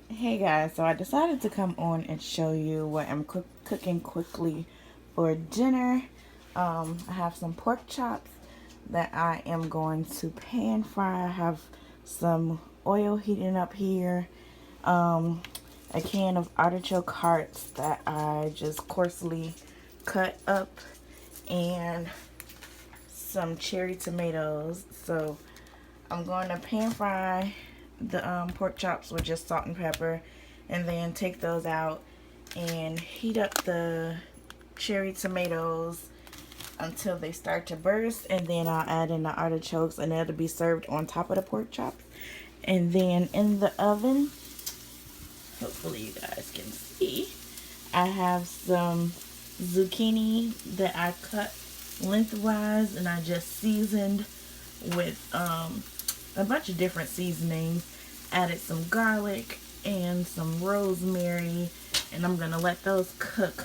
Hey guys, so I decided to come on and show you what I'm cooking quickly for dinner. I have some pork chops that I am going to pan fry. I have some oil heating up here. A can of artichoke hearts that I just coarsely cut up, and some cherry tomatoes. So I'm going to pan fry the pork chops with just salt and pepper, and then take those out and heat up the cherry tomatoes until they start to burst, and then I'll add in the artichokes, and it'll be served on top of the pork chops. And then in the oven, hopefully you guys can see, I have some zucchini that I cut lengthwise, and I just seasoned with a bunch of different seasonings. Added some garlic and some rosemary, and I'm gonna let those cook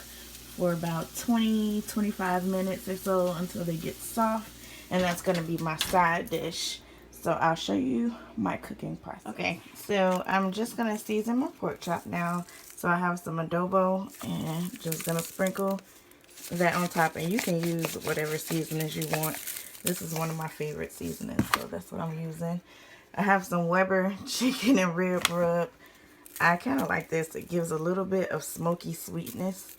for about 20-25 minutes or so until they get soft, and that's gonna be my side dish. So I'll show you my cooking process. Okay, so I'm just gonna season my pork chop now. So I have some adobo, and just gonna sprinkle that on top, and you can use whatever seasonings you want. This is one of my favorite seasonings, so that's what I'm using. I have some Weber chicken and rib rub. I kind of like this. It gives a little bit of smoky sweetness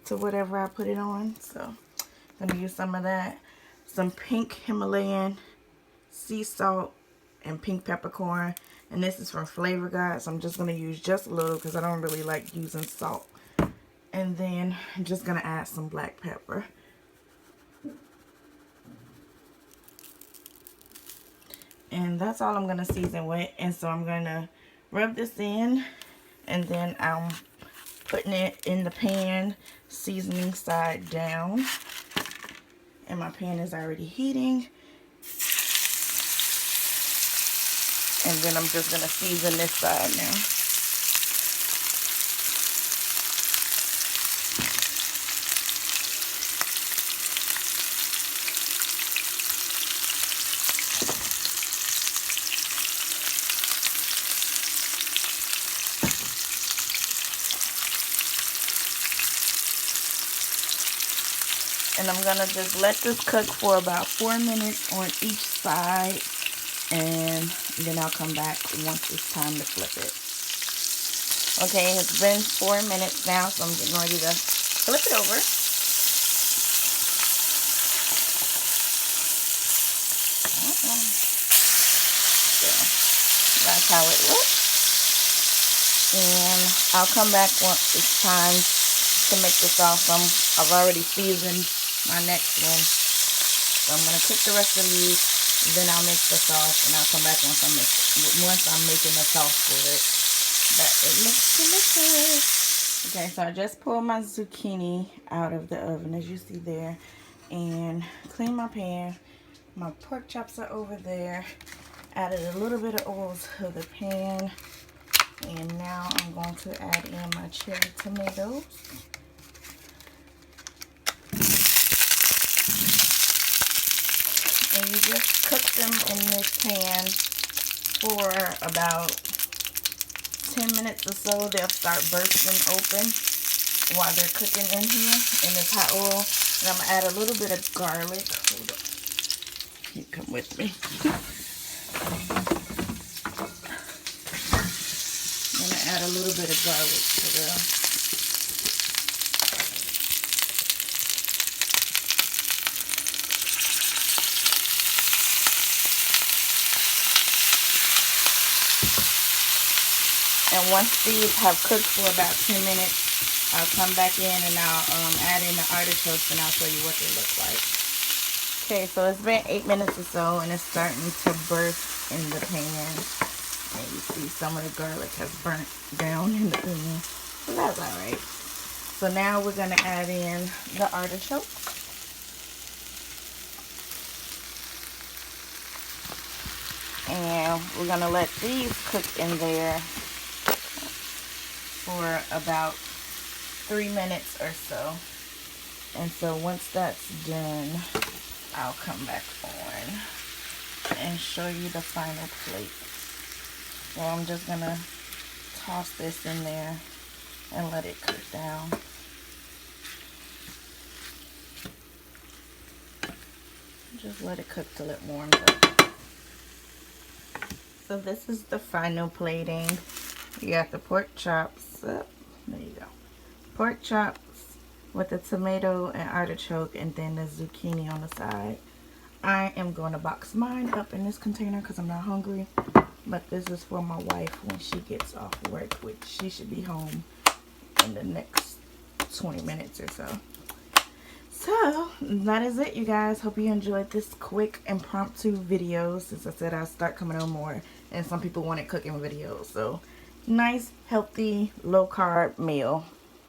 to whatever I put it on. So I'm going to use some of that. Some pink Himalayan sea salt and pink peppercorn. And this is from Flavor God, so I'm just going to use just a little because I don't really like using salt. And then I'm just going to add some black pepper. And that's all I'm going to season with. And so I'm going to rub this in, and then I'm putting it in the pan, seasoning side down. And my pan is already heating. And then I'm just going to season this side now. And I'm going to just let this cook for about 4 minutes on each side. And then I'll come back once it's time to flip it. Okay, it's been 4 minutes now, so I'm getting ready to flip it over. So that's how it looks. And I'll come back once it's time to make the sauce. I've already seasoned my next one. So I'm going to cook the rest of these, then I'll make the sauce, and I'll come back once I'm making the sauce for it. But it looks delicious. Okay, so I just pulled my zucchini out of the oven, as you see there, and clean my pan. My pork chops are over there. Added a little bit of oil to the pan, and now I'm going to add in my cherry tomatoes. And you just cook them in this pan for about 10 minutes or so. They'll start bursting open while they're cooking in here in this hot oil. And I'm going to add a little bit of garlic. Hold up. You come with me. I'm going to add a little bit of garlic to the And once these have cooked for about 10 minutes, I'll come back in and I'll add in the artichokes, and I'll show you what they look like. Okay, so it's been 8 minutes or so, and it's starting to burst in the pan. And you see some of the garlic has burnt down in the pan. So that's alright. So now we're going to add in the artichokes. And we're going to let these cook in there for about 3 minutes or so. And so once that's done, I'll come back on and show you the final plate. So I'm just gonna toss this in there and let it cook down. Just let it cook till it warms up. So this is the final plating. You got the pork chops. There you go. Pork chops with the tomato and artichoke, and then the zucchini on the side. I am going to box mine up in this container because I'm not hungry. But this is for my wife when she gets off work, which she should be home in the next 20 minutes or so. So that is it, you guys. Hope you enjoyed this quick impromptu video. Since I said I'll start coming on more, and some people wanted cooking videos. So nice, healthy, low carb meal